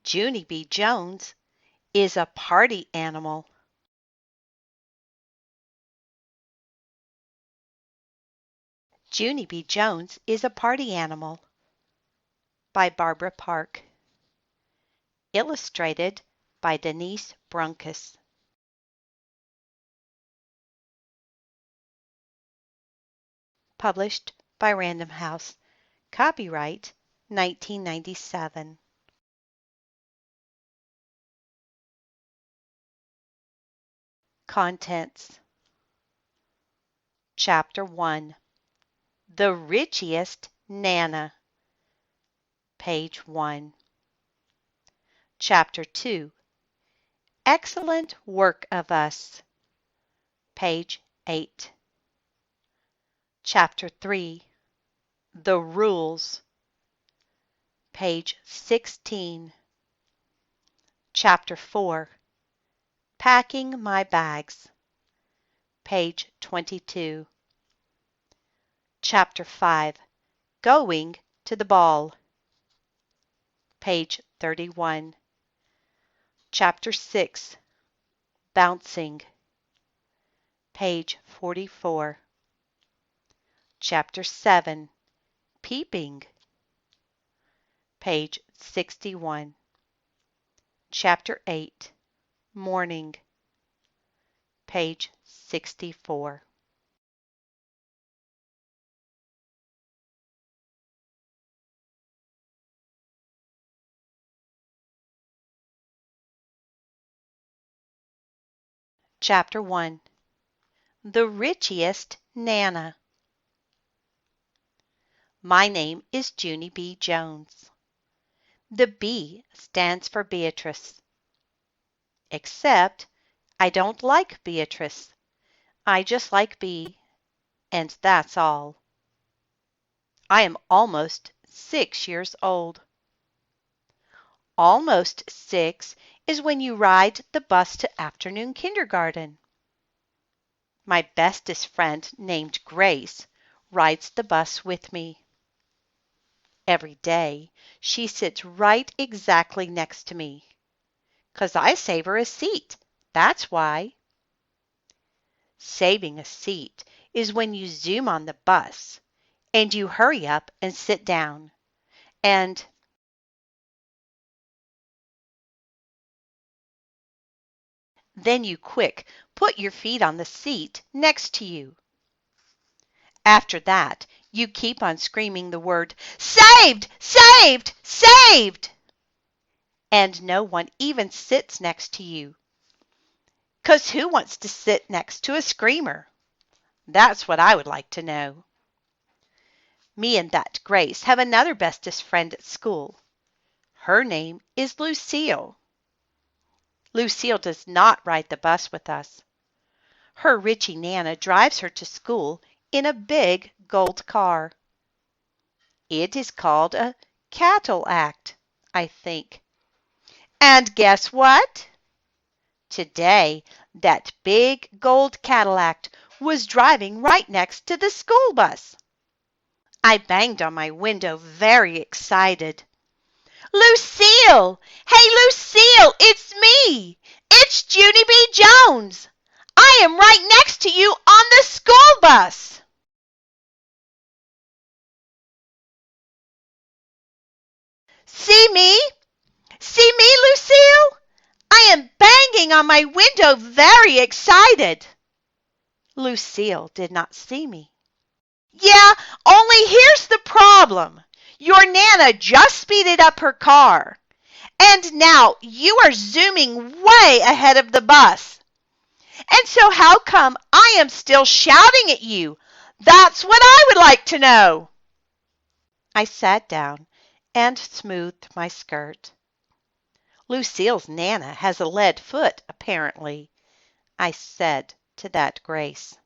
Junie B. Jones is a party animal. Junie B. Jones is a party animal. By Barbara Park. Illustrated by Denise Brunkus. Published by Random House. Copyright 1997. Contents. Chapter 1. The Richest Nana. Page 1. Chapter 2. Excellent Work of Us. Page 8. Chapter 3. The Rules. Page 16. Chapter 4. Packing My Bags. Page 22. Chapter 5. Going to the Ball. Page 31. Chapter 6. Bouncing. Page 44. Chapter 7. Peeping. Page 61. Chapter 8. Morning. Page 64. Chapter 1. The Richest Nana. My name is Junie B. Jones. The B stands for Beatrice. Except I don't like Beatrice. I just like B, and that's all. I am almost 6 years old. Almost 6 is when you ride the bus to afternoon kindergarten. My bestest friend named Grace rides the bus with me. Every day she sits right exactly next to me. 'Cause I save her a seat, that's why. Saving a seat is when you zoom on the bus and you hurry up and sit down and then you quick put your feet on the seat next to you. After that, you keep on screaming the word, "Saved! Saved! Saved!" And no one even sits next to you. 'Cause who wants to sit next to a screamer? That's what I would like to know. Me and that Grace have another bestest friend at school. Her name is Lucille. Lucille does not ride the bus with us. Her Richie Nana drives her to school in a big gold car. It is called a Cadillac, I think. And guess what? Today, that big gold Cadillac was driving right next to the school bus. I banged on my window, very excited. "Lucille! Hey, Lucille, it's me! It's Junie B. Jones! I am right next to you on the school bus!" See me? See me, Lucille? I am banging on my window, very excited. Lucille did not see me. "Yeah, only here's the problem. Your Nana just speeded up her car. And now you are zooming way ahead of the bus. And so how come I am still shouting at you? That's what I would like to know." I sat down and smoothed my skirt. "Lucille's Nana has a lead foot, apparently," I said to that Grace.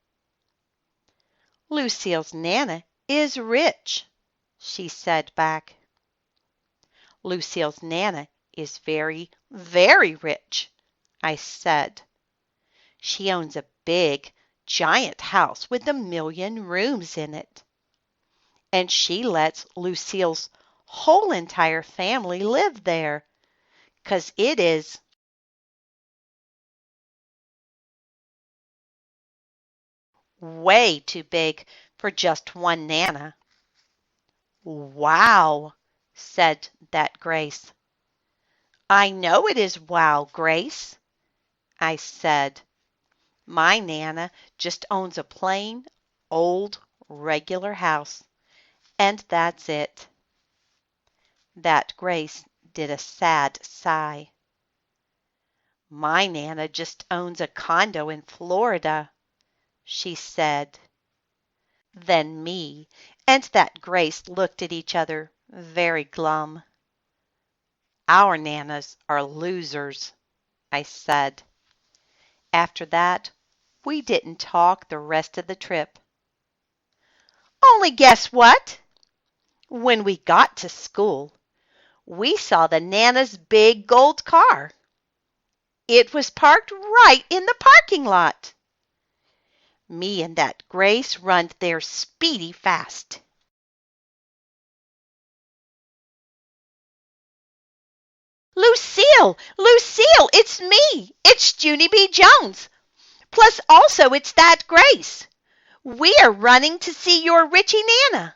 "Lucille's Nana is rich," she said back. "Lucille's Nana is very, very rich," I said. "She owns a big, giant house with 1,000,000 rooms in it. And she lets Lucille's whole entire family live there, 'cause it is way too big for just one Nana. Wow, said that Grace. I know it is wow, Grace, I said. My Nana just owns a plain, old, regular house, and that's it. That Grace did a sad sigh. My Nana just owns a condo in Florida, she said. Then me and that Grace looked at each other very glum. Our Nanas are losers, I said. After that, we didn't talk the rest of the trip. Only guess what? When we got to school, we saw the Nana's big gold car. It was parked right in the parking lot. Me and that Grace runned there speedy fast. Lucille! Lucille! It's me! It's Junie B. Jones! Plus also it's that Grace. We are running to see your Richie Nana.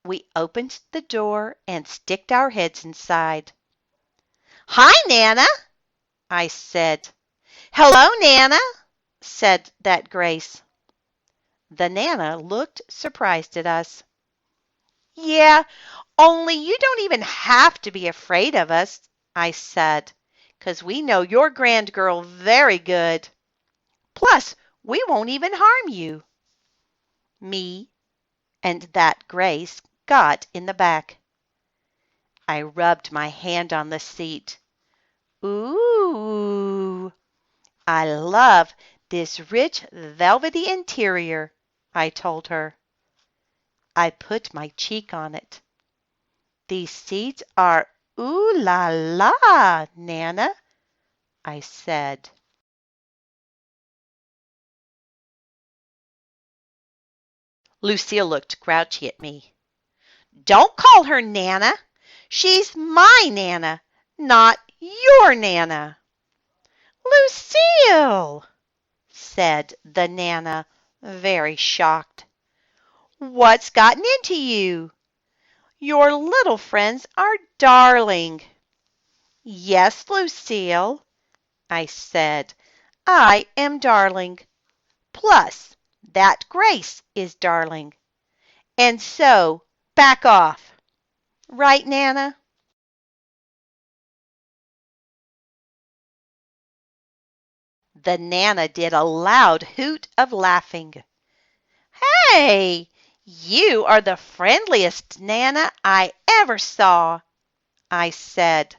We opened the door and sticked our heads inside. Hi, Nana, I said. Hello, Nana, said that Grace. The Nana looked surprised at us. Yeah, only you don't even have to be afraid of us, I said, 'cause we know your grand girl very good. Plus, we won't even harm you. Me and that Grace got in the back. I rubbed my hand on the seat. Ooh, I love this rich velvety interior, I told her. I put my cheek on it. These seats are ooh la la, Nana, I said. Lucille looked grouchy at me. Don't call her Nana. She's my Nana, not your Nana. Lucille, said the Nana, very shocked. What's gotten into you? Your little friends are darling. Yes, Lucille, I said. I am darling. Plus, that Grace is darling. And so, back off. Right, Nana? The Nana did a loud hoot of laughing. Hey, you are the friendliest Nana I ever saw, I said.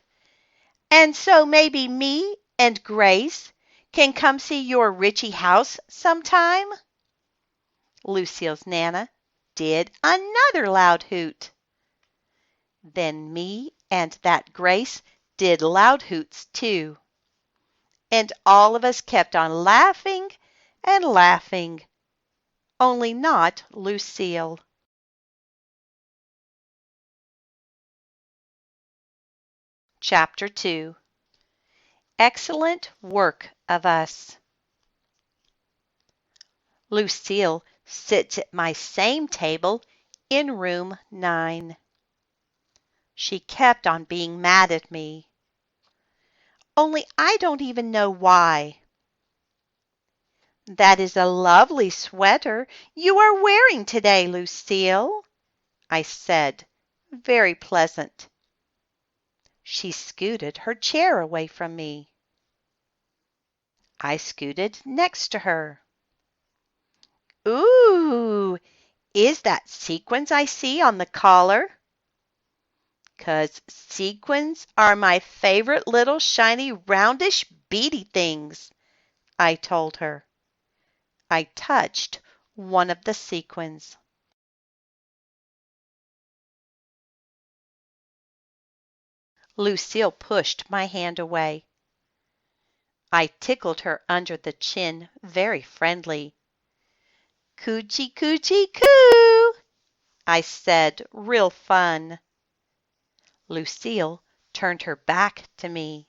And so maybe me and Grace can come see your Richie house sometime? Lucille's Nana did another loud hoot. Then me and that Grace did loud hoots too. And all of us kept on laughing and laughing, only not Lucille. Chapter 2. Excellent work of us. Lucille sits at my same table in room 9. She kept on being mad at me. Only I don't even know why. That is a lovely sweater you are wearing today, Lucille, I said, very pleasant. She scooted her chair away from me. I scooted next to her. Ooh, is that sequins I see on the collar? 'Cause sequins are my favorite little shiny roundish beady things, I told her. I touched one of the sequins. Lucille pushed my hand away. I tickled her under the chin very friendly. Coochie coochie coo, I said, real fun. Lucille turned her back to me.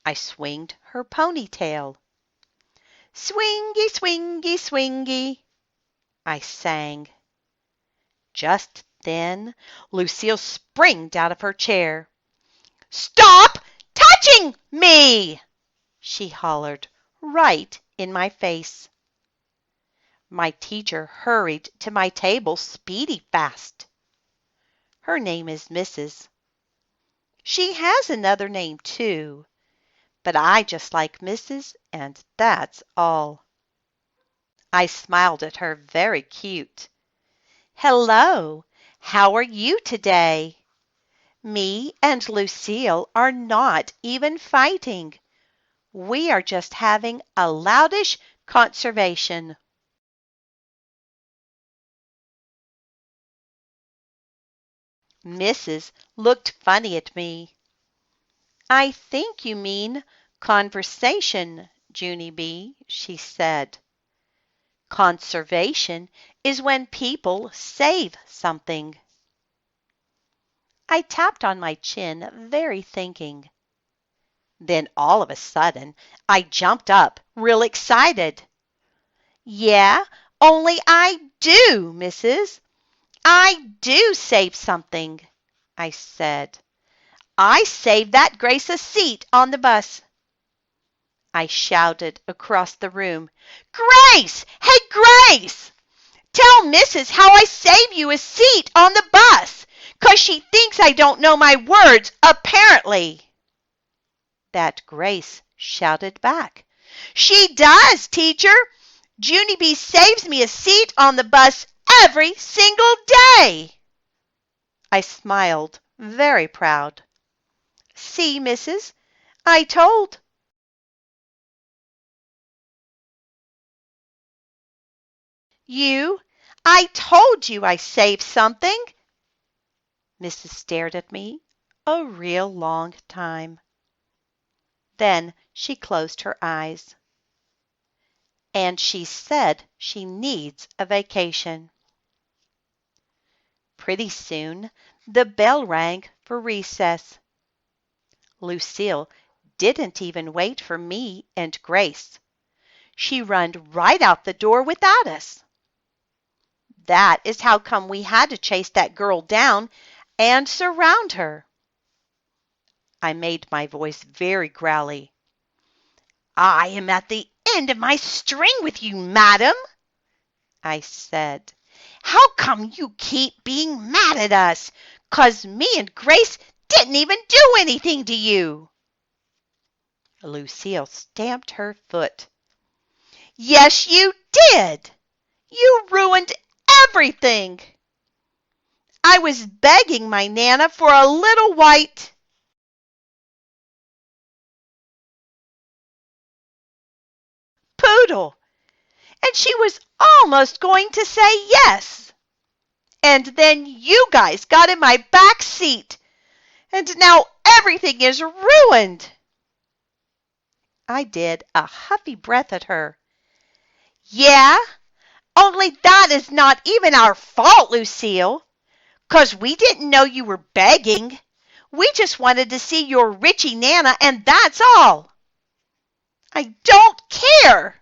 I swinged her ponytail. Swingy, swingy, swingy, I sang. Just then, Lucille springed out of her chair. Stop touching me! She hollered right in my face. My teacher hurried to my table speedy fast. Her name is Mrs. She has another name too, but I just like Mrs. and that's all. I smiled at her very cute. Hello, how are you today? Me and Lucille are not even fighting. We are just having a loudish conversation. Mrs. looked funny at me. I think you mean conversation, Junie B, she said. Conservation is when people save something. I tapped on my chin, very thinking. Then all of a sudden, I jumped up, real excited. Yeah, only I do, Mrs. I do save something, I said. I saved that Grace a seat on the bus. I shouted across the room. Grace! Hey, Grace! Tell Mrs. how I saved you a seat on the bus, 'cause she thinks I don't know my words, apparently. That Grace shouted back. She does, teacher. Junie B saves me a seat on the bus every single day. I smiled, very proud. See, Mrs., I told. I told you I saved something. Mrs. stared at me a real long time. Then she closed her eyes. And she said she needs a vacation. Pretty soon the bell rang for recess. Lucille didn't even wait for me and Grace. She run right out the door without us. That is how come we had to chase that girl down and surround her. I made my voice very growly. I am at the end of my string with you, madam, I said. How come you keep being mad at us? 'Cause me and Grace didn't even do anything to you. Lucille stamped her foot. Yes, you did. You ruined everything. I was begging my Nana for a little white poodle, and she was almost going to say yes. And then you guys got in my back seat, and now everything is ruined. I did a huffy breath at her. Yeah, only that is not even our fault, Lucille, 'cause we didn't know you were begging. We just wanted to see your Richie Nana, and that's all. I don't care,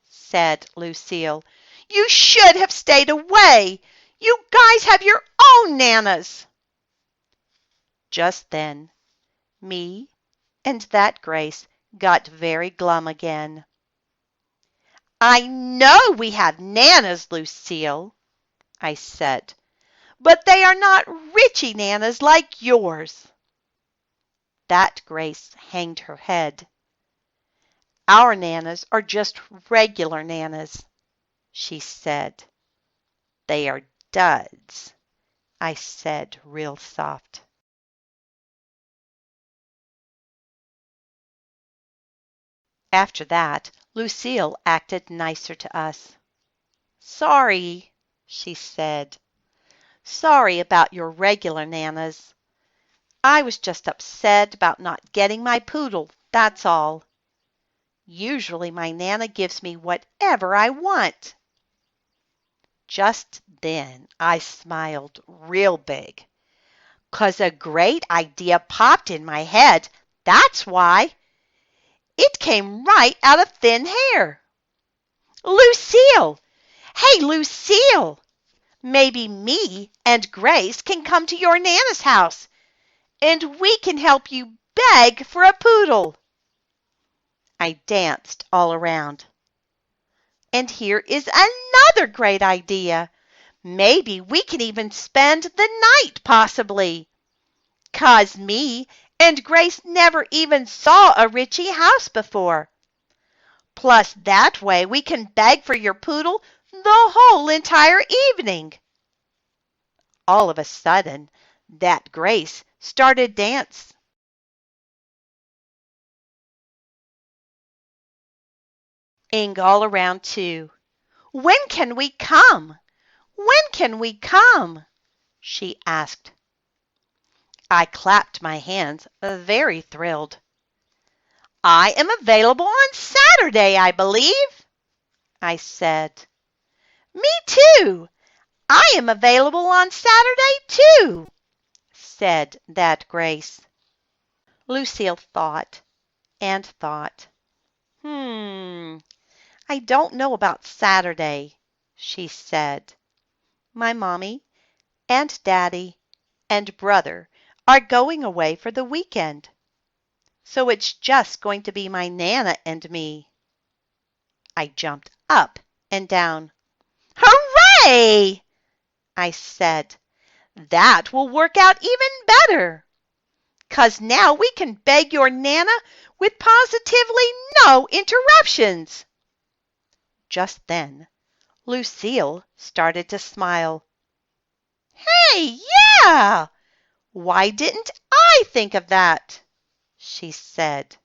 said Lucille. You should have stayed away. You guys have your own Nanas. Just then, me and that Grace got very glum again. I know we have Nanas, Lucille, I said, but they are not Richie Nanas like yours. That Grace hanged her head. Our Nanas are just regular Nanas, she said. They are duds, I said real soft. After that, Lucille acted nicer to us. Sorry, she said. Sorry about your regular Nanas. I was just upset about not getting my poodle, that's all. Usually my Nana gives me whatever I want. Just then I smiled real big. 'Cause a great idea popped in my head. That's why. It came right out of thin air. Lucille! Hey, Lucille! Maybe me and Grace can come to your Nana's house, and we can help you beg for a poodle. I danced all around. And here is another great idea. Maybe we can even spend the night, possibly. 'Cause me and Grace never even saw a Richie house before. Plus, that way we can beg for your poodle the whole entire evening. All of a sudden, that Grace started dance. All around too. When can we come? When can we come? She asked. I clapped my hands, very thrilled. I am available on Saturday, I believe, I said. Me too. I am available on Saturday too, said that Grace. Lucille thought and thought. I don't know about Saturday, she said. My mommy and daddy and brother are going away for the weekend, so it's just going to be my Nana and me. I jumped up and down. Hooray! I said. That will work out even better, 'cause now we can beg your Nana with positively no interruptions. Just then, Lucille started to smile. Hey, yeah! Why didn't I think of that? She said.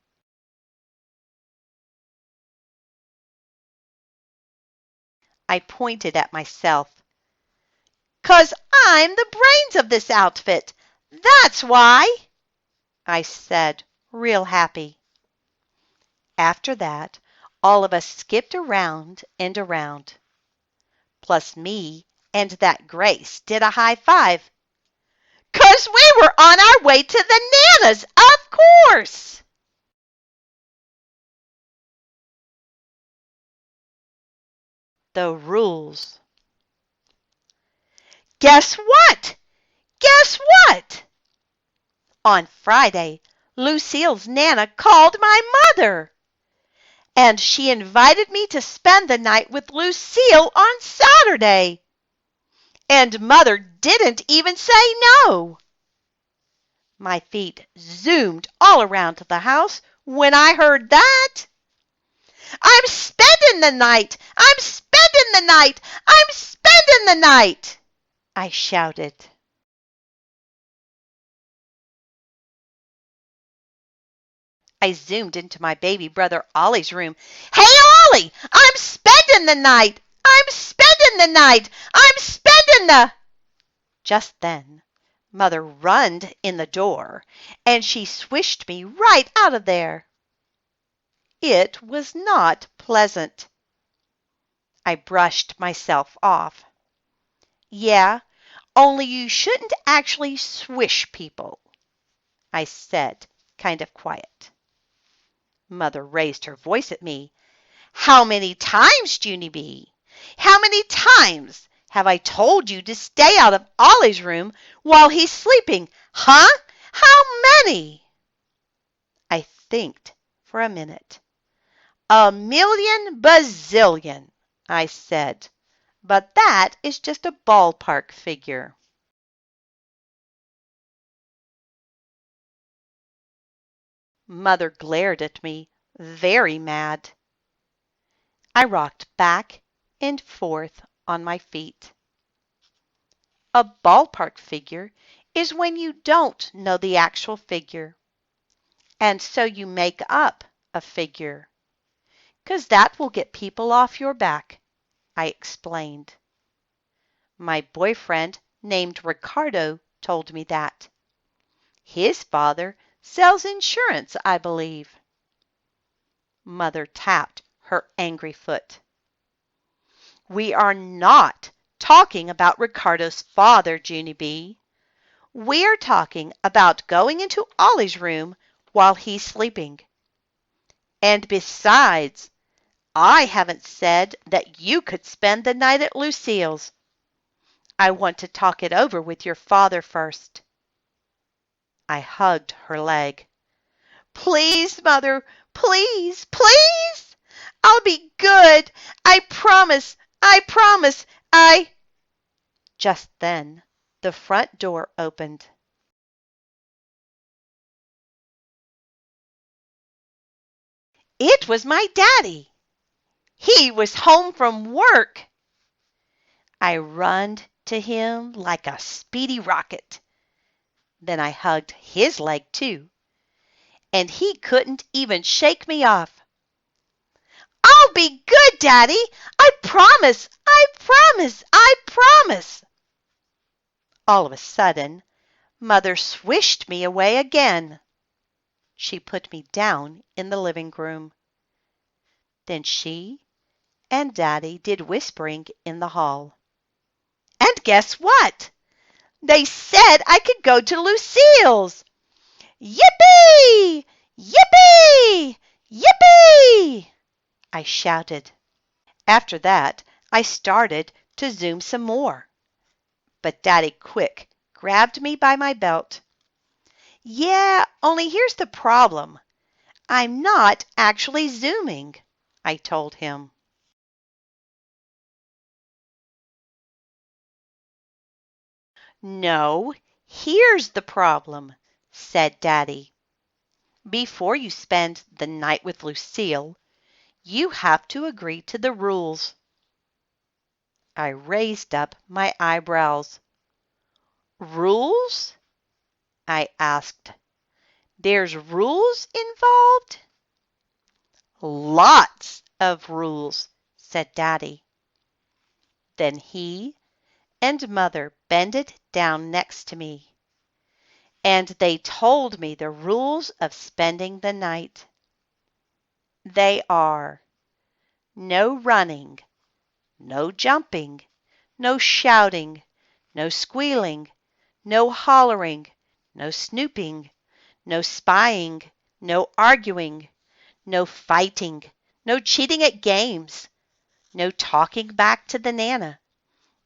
I pointed at myself. 'Cause I'm the brains of this outfit. That's why, I said, real happy. After that, all of us skipped around and around. Plus me and that Grace did a high five. 'Cause we were on our way to the Nana's, of course. The rules. Guess what? Guess what? On Friday, Lucille's Nana called my mother, and she invited me to spend the night with Lucille on Saturday. And Mother didn't even say no. My feet zoomed all around the house when I heard that. I'm spending the night! I'm spending the night! I'm spending the night! I shouted. I zoomed into my baby brother Ollie's room. Hey, Ollie! I'm spending the night! I'm spending the night! I'm spending the... Just then, Mother runned in the door, and she swished me right out of there. It was not pleasant. I brushed myself off. Yeah, only you shouldn't actually swish people, I said, kind of quiet. Mother raised her voice at me. How many times, Junie B? How many times have I told you to stay out of Ollie's room while he's sleeping? Huh? How many? I thinked for a minute. 1,000,000 bazillion, I said, but that is just a ballpark figure. Mother glared at me, very mad. I rocked back and forth on my feet. A ballpark figure is when you don't know the actual figure, and so you make up a figure, 'cause that will get people off your back, I explained. My boyfriend named Ricardo told me that. His father sells insurance, I believe. Mother tapped her angry foot. We are not talking about Ricardo's father, Junie B. We're talking about going into Ollie's room while he's sleeping. And besides, I haven't said that you could spend the night at Lucille's. I want to talk it over with your father first." I hugged her leg. "Please, Mother, please, please! I'll be good. I promise, I promise, I—" Just then, the front door opened. It was my daddy. He was home from work. I runned to him like a speedy rocket. Then I hugged his leg too, and he couldn't even shake me off. "I'll be good, Daddy. I promise, I promise, I promise." All of a sudden, Mother swished me away again. She put me down in the living room. Then she and Daddy did whispering in the hall. And guess what? They said I could go to Lucille's. "Yippee! Yippee! Yippee!" I shouted. After that, I started to zoom some more. But Daddy quick grabbed me by my belt. "Yeah, only here's the problem. I'm not actually zooming," I told him. "No, here's the problem," said Daddy. "Before you spend the night with Lucille, you have to agree to the rules." I raised up my eyebrows. "Rules?" I asked. "There's rules involved?" "Lots of rules," said Daddy. Then he and Mother bended down next to me, and they told me the rules of spending the night. They are: no running, no jumping, no shouting, no squealing, no hollering, no snooping, no spying, no arguing, no fighting, no cheating at games, no talking back to the Nana,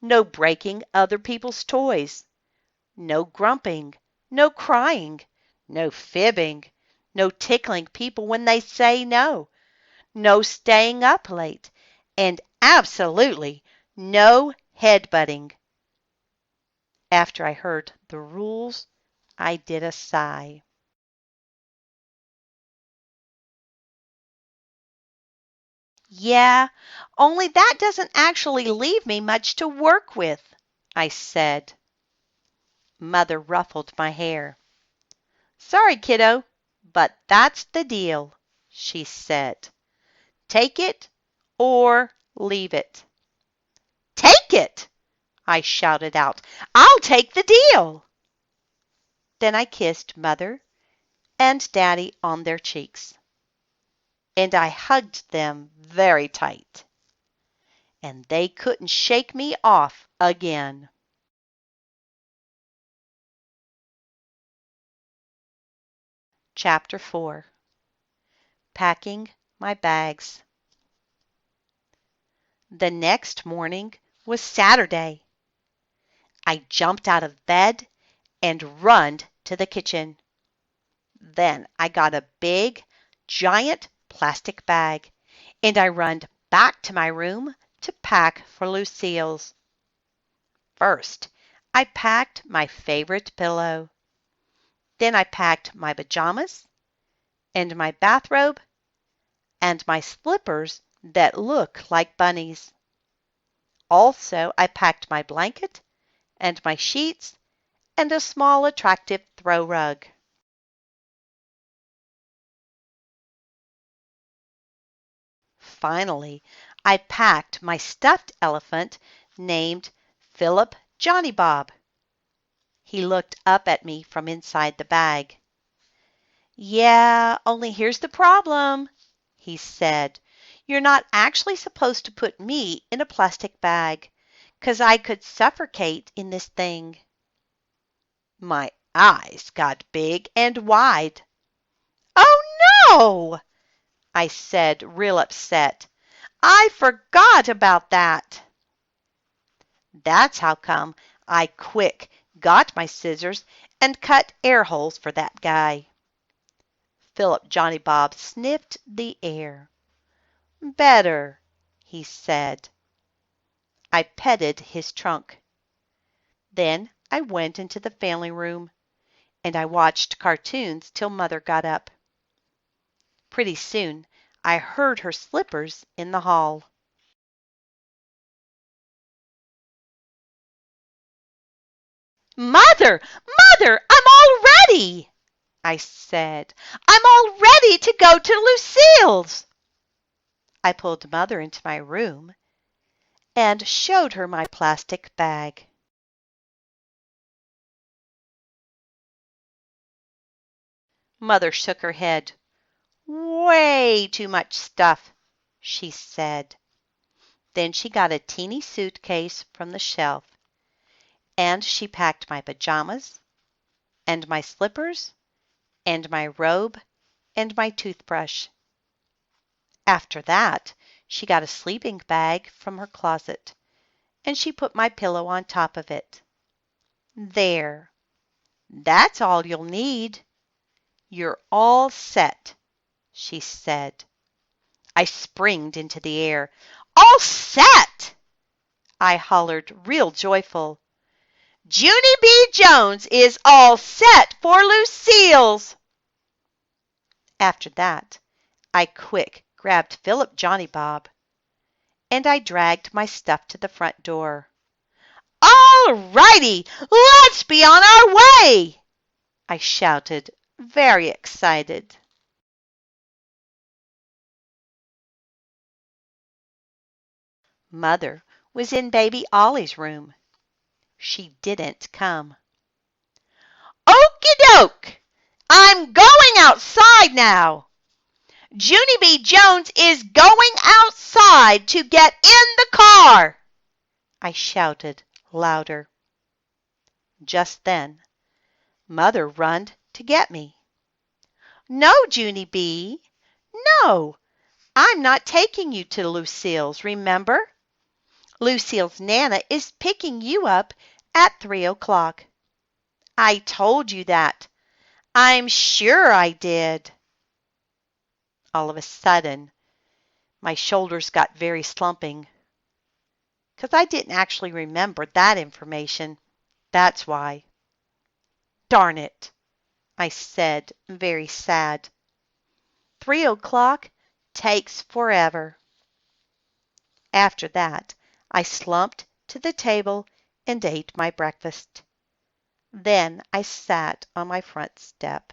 no breaking other people's toys, no grumping, no crying, no fibbing, no tickling people when they say no, no staying up late, and absolutely no headbutting. After I heard the rules, I did a sigh. "Yeah, only that doesn't actually leave me much to work with," I said. Mother ruffled my hair. "Sorry, kiddo, but that's the deal," she said. "Take it or leave it." "Take it!" I shouted out. "I'll take the deal." Then I kissed Mother and Daddy on their cheeks, and I hugged them very tight, and they couldn't shake me off again. Chapter 4. Packing my bags. The next morning was Saturday. I jumped out of bed and runned to the kitchen. Then I got a big, giant plastic bag, and I runned back to my room to pack for Lucille's. First, I packed my favorite pillow. Then I packed my pajamas and my bathrobe and my slippers that look like bunnies. Also, I packed my blanket and my sheets and a small attractive throw rug. Finally, I packed my stuffed elephant named Philip Johnny Bob. He looked up at me from inside the bag. "Yeah, only here's the problem," he said. "You're not actually supposed to put me in a plastic bag, 'cause I could suffocate in this thing." My eyes got big and wide. "Oh, no!" I said, real upset. "I forgot about that." That's how come I quick got my scissors and cut air holes for that guy. Philip Johnny Bob sniffed the air. "Better," he said. I petted his trunk. Then I went into the family room, and I watched cartoons till Mother got up. Pretty soon I heard her slippers in the hall. "Mother! Mother! I'm all ready!" I said. "I'm all ready to go to Lucille's." I pulled Mother into my room and showed her my plastic bag. Mother shook her head. "Way too much stuff," she said. Then she got a teeny suitcase from the shelf, and she packed my pajamas, and my slippers, and my robe, and my toothbrush. After that, she got a sleeping bag from her closet, and she put my pillow on top of it. "There, that's all you'll need. You're all set," she said. I springed into the air. "All set!" I hollered, real joyful. "Junie B. Jones is all set for Lucille's." After that, I quick grabbed Philip Johnny Bob, and I dragged my stuff to the front door. "All righty, let's be on our way!" I shouted, very excited. Mother was in baby Ollie's room. She didn't come. "Okey doke! I'm going outside now. Junie B. Jones is going outside to get in the car!" I shouted louder. Just then, Mother runned to get me. "No, Junie B. No, I'm not taking you to Lucille's, remember? Lucille's Nana is picking you up at 3 o'clock. I told you that. I'm sure I did." All of a sudden, my shoulders got very slumping, 'cause I didn't actually remember that information. That's why. "Darn it," I said, very sad. 3 o'clock takes forever. After that, I slumped to the table and ate my breakfast. Then I sat on my front step.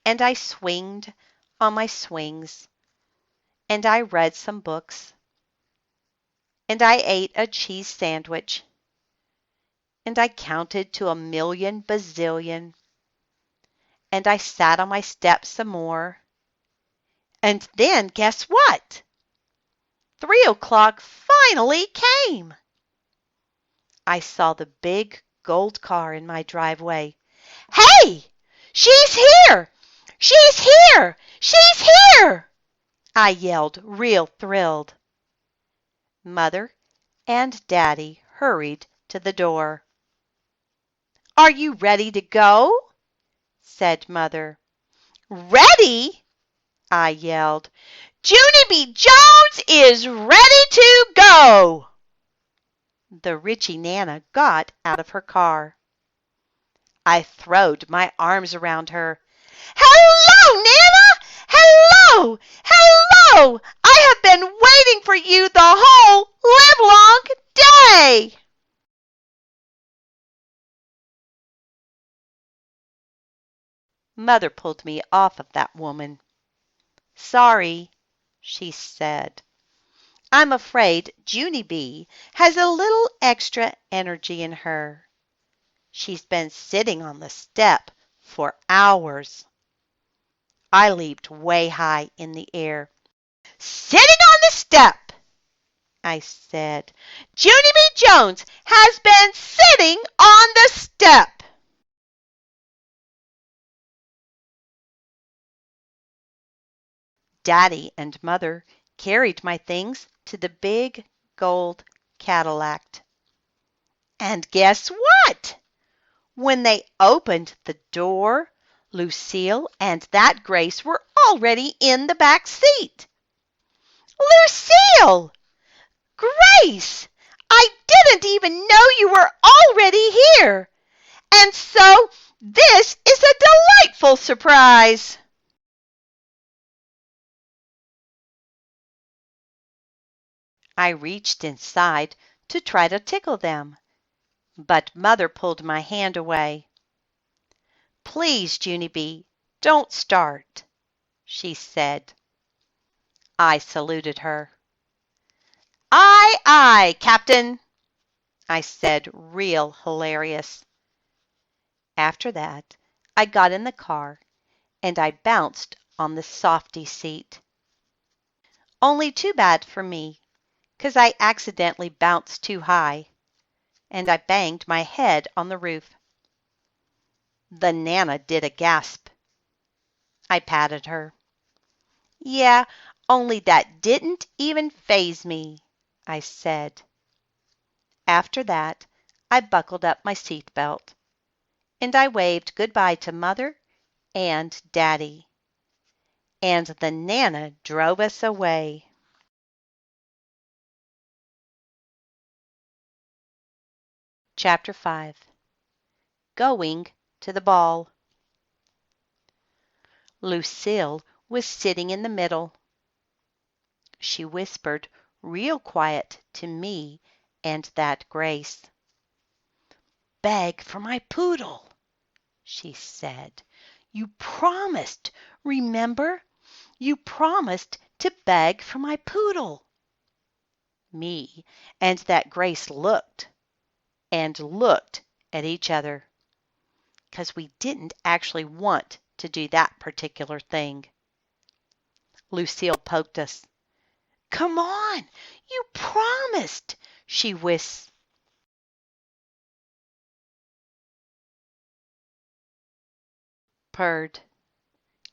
And I swinged on my swings, and I read some books, and I ate a cheese sandwich, and I counted to 1,000,000 bazillion, and I sat on my step some more. And then guess what? 3 o'clock finally came. I saw the big gold car in my driveway. "Hey! She's here! She's here! She's here!" I yelled, real thrilled. Mother and Daddy hurried to the door. "Are you ready to go?" said Mother. "Ready?" I yelled. "Junie B. Jones is ready to go!" The Richie Nana got out of her car. I throwed my arms around her. "Hello, Nana! Hello! Hello! I have been waiting for you the whole livelong day!" Mother pulled me off of that woman. "Sorry," she said. "I'm afraid Junie B. has a little extra energy in her. She's been sitting on the step for hours." I leaped way high in the air. "Sitting on the step!" I said. Junie B. Jones has been sitting on the step. Daddy and Mother carried my things to the big gold Cadillac. And guess what? When they opened the door, Lucille and that Grace were already in the back seat. Lucille! Grace! I didn't even know you were already here. And so this is a delightful surprise. I reached inside to try to tickle them, but Mother pulled my hand away. Please, Junie B, don't start, she said. I saluted her. Aye, aye, Captain, I said, real hilarious. After that, I got in the car and I bounced on the softy seat. Only too bad for me, 'cause I accidentally bounced too high, and I banged my head on the roof. The Nana did a gasp. I patted her. Yeah, only that didn't even faze me, I said. After that, I buckled up my seat belt, and I waved goodbye to Mother and Daddy, and the Nana drove us away. Chapter 5. Going to the ball. Lucille was sitting in the middle. She whispered real quiet to me and that Grace. Beg for my poodle, she said. You promised, remember? You promised to beg for my poodle. Me and that Grace looked and looked at each other, 'cause we didn't actually want to do that particular thing. Lucille poked us. Come on, you promised, she whispered.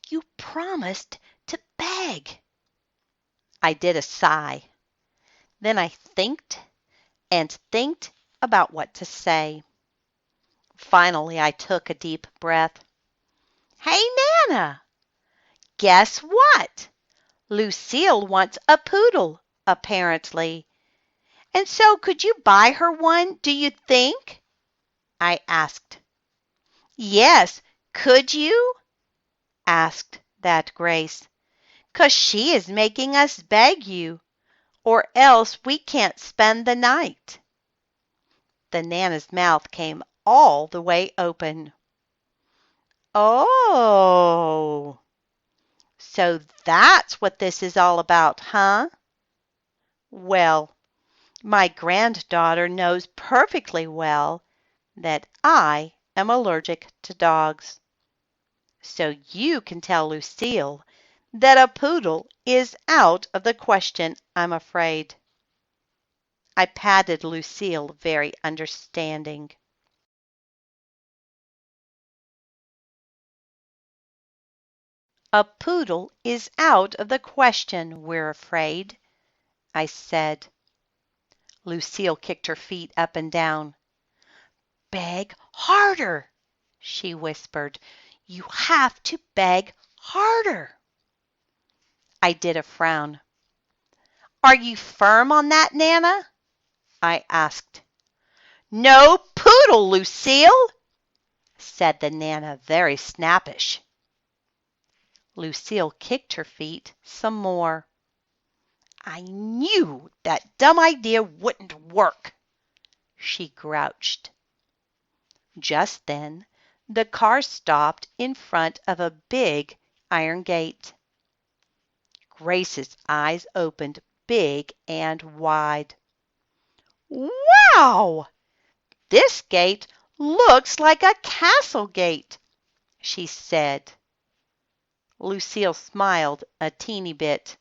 You promised to beg. I did a sigh. Then I thinked and thinked about what to say. Finally, I took a deep breath. Hey, Nana, guess what? Lucille wants a poodle, apparently. And so could you buy her one, do you think? I asked. Yes, could you? Asked that Grace. 'Cause she is making us beg you, or else we can't spend the night. The Nana's mouth came all the way open. Oh, so that's what this is all about, huh? Well, my granddaughter knows perfectly well that I am allergic to dogs. So you can tell Lucille that a poodle is out of the question, I'm afraid. I patted Lucille very understanding. A poodle is out of the question, we're afraid, I said. Lucille kicked her feet up and down. Beg harder, she whispered. You have to beg harder. I did a frown. Are you firm on that, Nana? I asked. No poodle, Lucille, said the Nana, very snappish. Lucille kicked her feet some more. I knew that dumb idea wouldn't work, she grouched. Just then, the car stopped in front of a big iron gate. Grace's eyes opened big and wide. Wow! This gate looks like a castle gate, she said. Lucille smiled a teeny bit.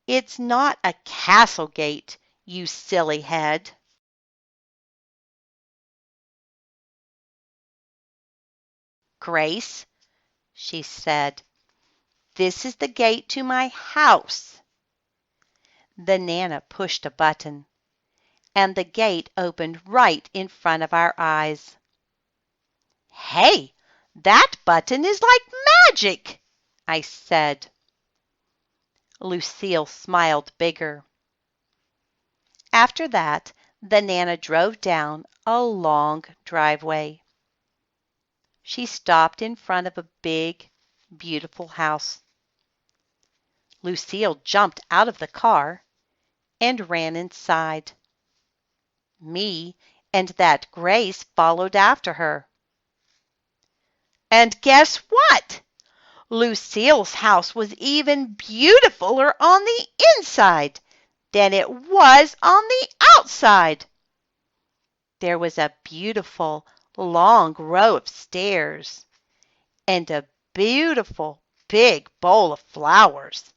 It's not a castle gate, you silly head." "Grace," she said, "this is the gate to my house." The Nana pushed a button, and the gate opened right in front of our eyes. "Hey, that button is like magic," I said. Lucille smiled bigger. After that, the Nana drove down a long driveway. She stopped in front of a big, beautiful house. Lucille jumped out of the car and ran inside. Me and that Grace followed after her. And guess what? Lucille's house was even beautifuler on the inside than it was on the outside. There was a beautiful long row of stairs and a beautiful big bowl of flowers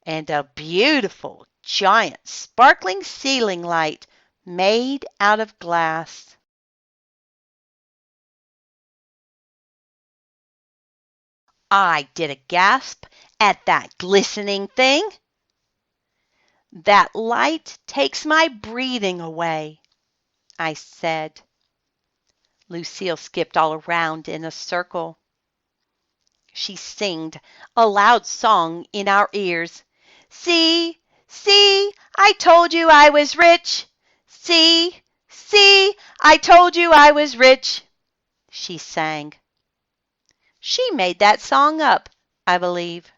and a beautiful giant sparkling ceiling light made out of glass. I did a gasp at that glistening thing. "That light takes my breathing away," I said. Lucille skipped all around in a circle. She singed a loud song in our ears. "See, see, I told you I was rich. See, see, I told you I was rich," she sang. She made that song up, I believe.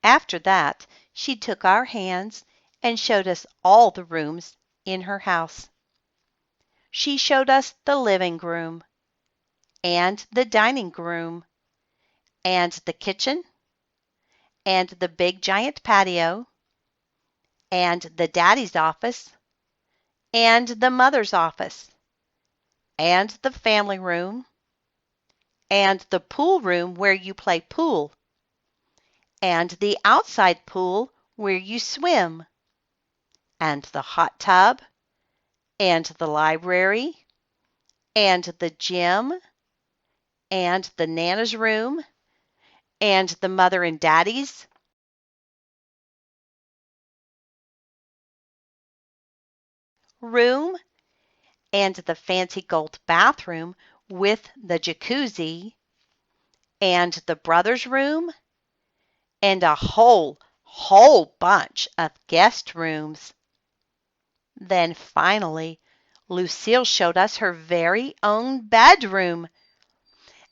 After that, she took our hands and showed us all the rooms in her house. She showed us the living room, and the dining room, and the kitchen, and the big giant patio, and the daddy's office, and the mother's office, and the family room, and the pool room where you play pool, and the outside pool where you swim, and the hot tub, and the library, and the gym, and the Nana's room, and the mother and daddy's room, and the fancy gold bathroom with the jacuzzi, and the brother's room, and a whole bunch of guest rooms. Then finally, Lucille showed us her very own bedroom,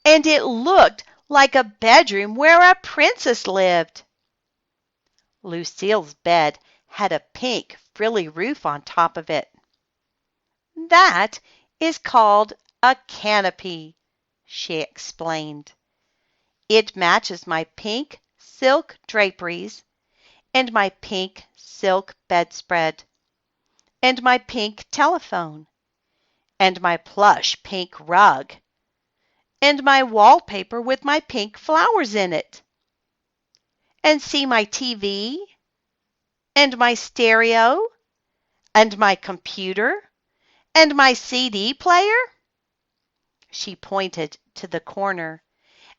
and it looked like a bedroom where a princess lived. Lucille's bed had a pink frilly roof on top of it. "That is called a canopy," she explained. "It matches my pink silk draperies and my pink silk bedspread and my pink telephone and my plush pink rug and my wallpaper with my pink flowers in it. And see my TV and my stereo and my computer and my CD player?" She pointed to the corner.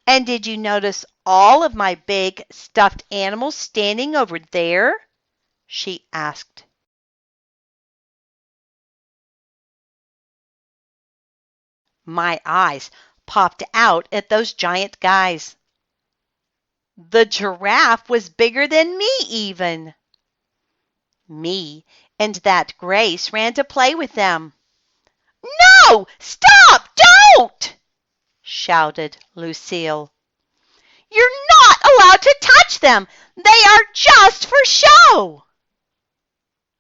"And did you notice all of my big stuffed animals standing over there?" she asked. My eyes popped out at those giant guys. The giraffe was bigger than me even. Me and that Grace ran to play with them. "No! Stop! Don't!" shouted Lucille. "You're not allowed to touch them! They are just for show!"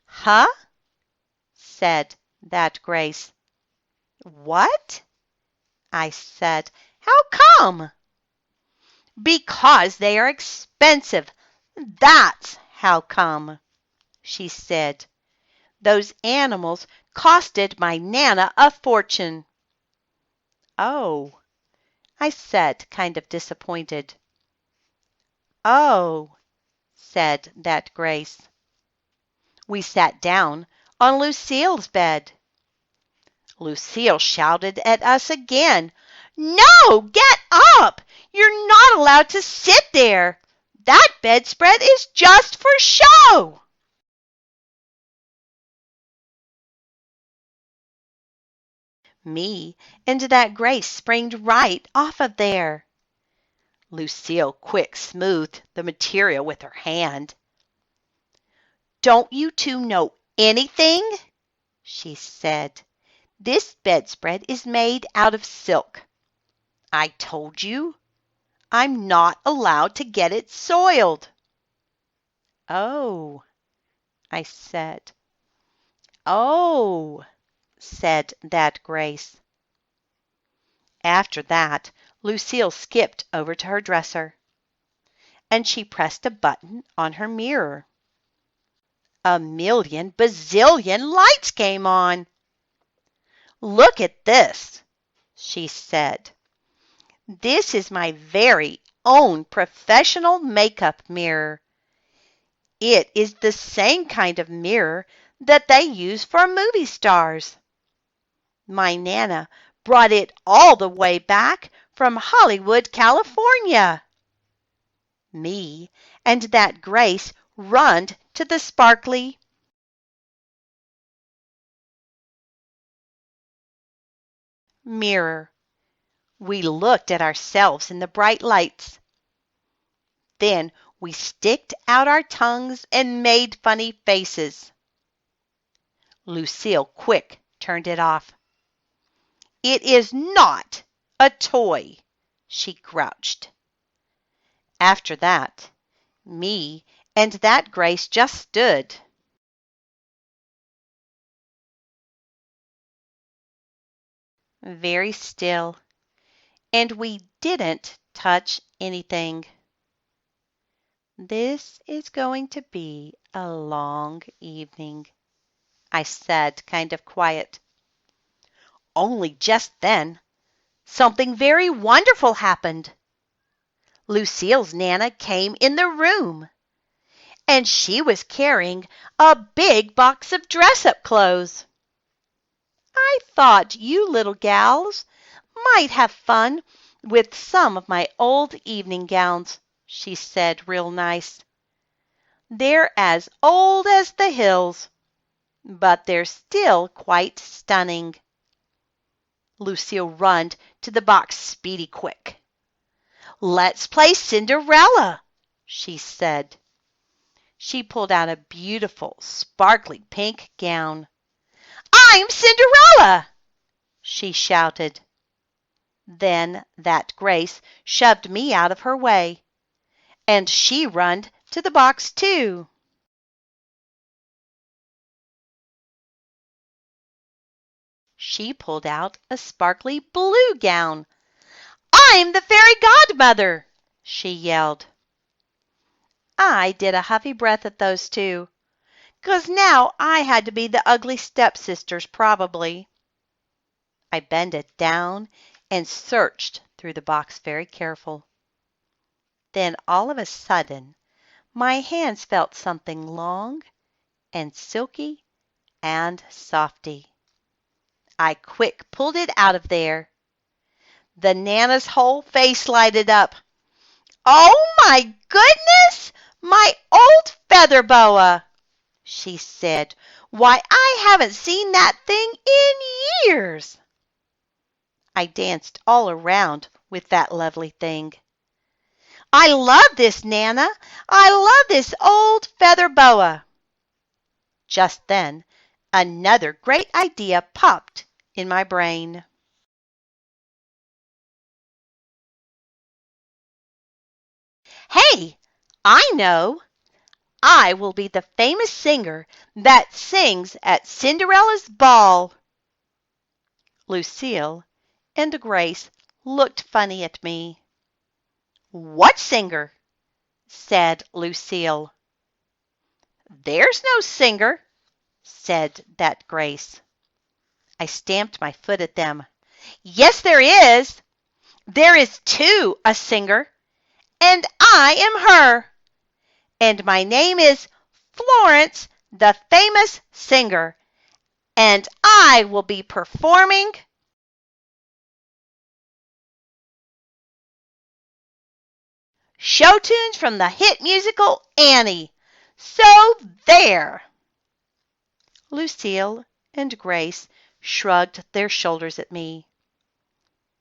"Huh?" said that Grace. "What?" I said. "How come?" "Because they are expensive. That's how come," she said. "Those animals costed my Nana a fortune." "Oh," I said, kind of disappointed. "Oh," said that Grace. We sat down on Lucille's bed. Lucille shouted at us again. "No, get up! You're not allowed to sit there. That bedspread is just for show." Me and that Grace springed right off of there. Lucille quick smoothed the material with her hand. "Don't you two know anything?" she said. "This bedspread is made out of silk. I told you. I'm not allowed to get it soiled." "Oh," I said. "Oh," said that Grace. After that, Lucille skipped over to her dresser, and she pressed a button on her mirror. A million bazillion lights came on. "Look at this," she said. "This is my very own professional makeup mirror. It is the same kind of mirror that they use for movie stars. My Nana brought it all the way back from Hollywood, California." Me and that Grace runned to the sparkly mirror. We looked at ourselves in the bright lights. Then we sticked out our tongues and made funny faces. Lucille quick turned it off. "It is not a toy," she grouched. After that, me and that Grace just stood. Very still, and we didn't touch anything. "This is going to be a long evening," I said, kind of quiet. Only just then, something very wonderful happened. Lucille's Nana came in the room, and she was carrying a big box of dress-up clothes. "I thought you little gals might have fun with some of my old evening gowns," she said, real nice. "They're as old as the hills, but they're still quite stunning." Lucille runned to the box speedy quick. "Let's play Cinderella," she said. She pulled out a beautiful, sparkly pink gown. "I'm Cinderella!" she shouted. Then that Grace shoved me out of her way, and she runned to the box too. She pulled out a sparkly blue gown. "I'm the fairy godmother!" she yelled. I did a huffy breath at those two, 'cause now I had to be the ugly stepsisters probably. I bended down and searched through the box very careful. Then all of a sudden my hands felt something long and silky and softy. I quick pulled it out of there. The Nana's whole face lighted up. "Oh my goodness! My old feather boa!" she said. "Why, I haven't seen that thing in years." I danced all around with that lovely thing. "I love this, Nana. I love this old feather boa." Just then, another great idea popped in my brain. "Hey, I know! I will be the famous singer that sings at Cinderella's ball." Lucille and Grace looked funny at me. "What singer?" said Lucille. "There's no singer," said that Grace. I stamped my foot at them. "Yes, there is. There is too a singer, and I am her. And my name is Florence the famous singer, and I will be performing show tunes from the hit musical Annie. So there! Lucille and Grace shrugged their shoulders at me.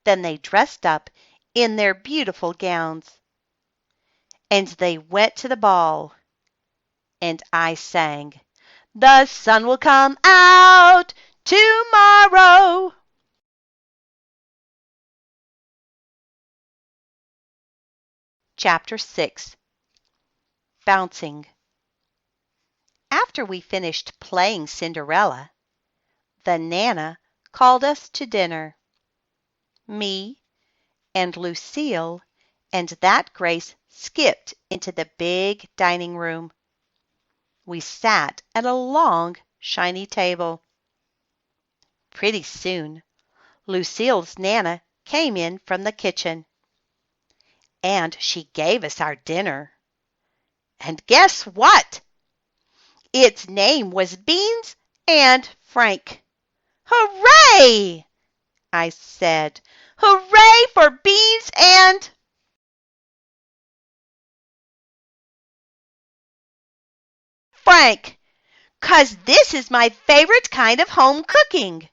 Then they dressed up in their beautiful gowns, and they went to the ball, and I sang, "The sun will come out tomorrow." Chapter 6. Bouncing. After we finished playing Cinderella, the Nana called us to dinner. Me and Lucille and that Grace skipped into the big dining room. We sat at a long, shiny table. Pretty soon, Lucille's Nana came in from the kitchen, and she gave us our dinner. And guess what? Its name was Beans and Frank. "Hooray!" I said. "Hooray for Beans and Frank, 'cause this is my favorite kind of home cooking."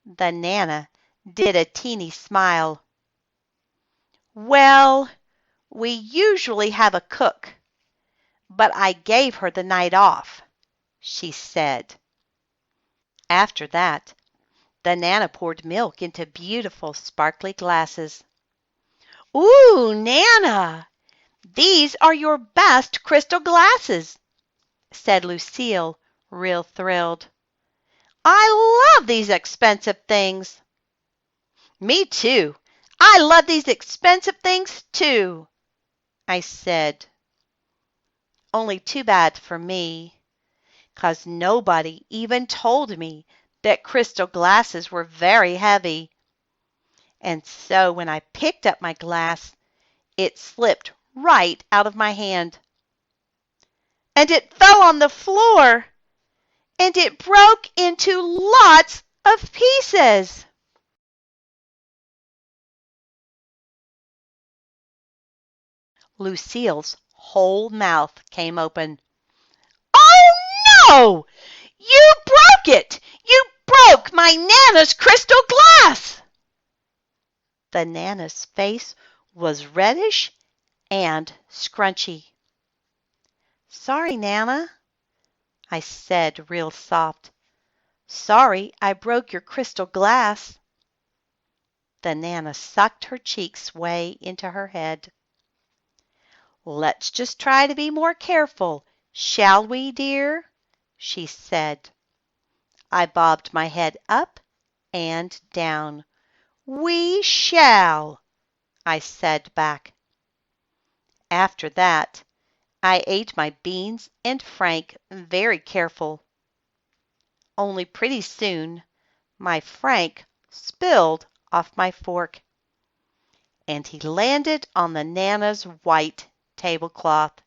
The Nana did a teeny smile. "Well, we usually have a cook, but I gave her the night off," she said. After that, the Nana poured milk into beautiful, sparkly glasses. "Ooh, Nana, these are your best crystal glasses," said Lucille, real thrilled. "I love these expensive things." "Me too. I love these expensive things too," I said. Only too bad for me, 'cause nobody even told me that crystal glasses were very heavy. And so when I picked up my glass, it slipped right out of my hand. And it fell on the floor, and it broke into lots of pieces. Lucille's whole mouth came open. "Oh, no! You broke it! You broke my Nana's crystal glass!" The Nana's face was reddish and scrunchy. "Sorry, Nana," I said real soft. "Sorry I broke your crystal glass." The Nana sucked her cheeks way into her head. "Let's just try to be more careful, shall we, dear?" she said. I bobbed my head up and down. "We shall," I said back. After that, I ate my beans and Frank very careful. Only pretty soon my Frank spilled off my fork, and he landed on the Nana's white tablecloth.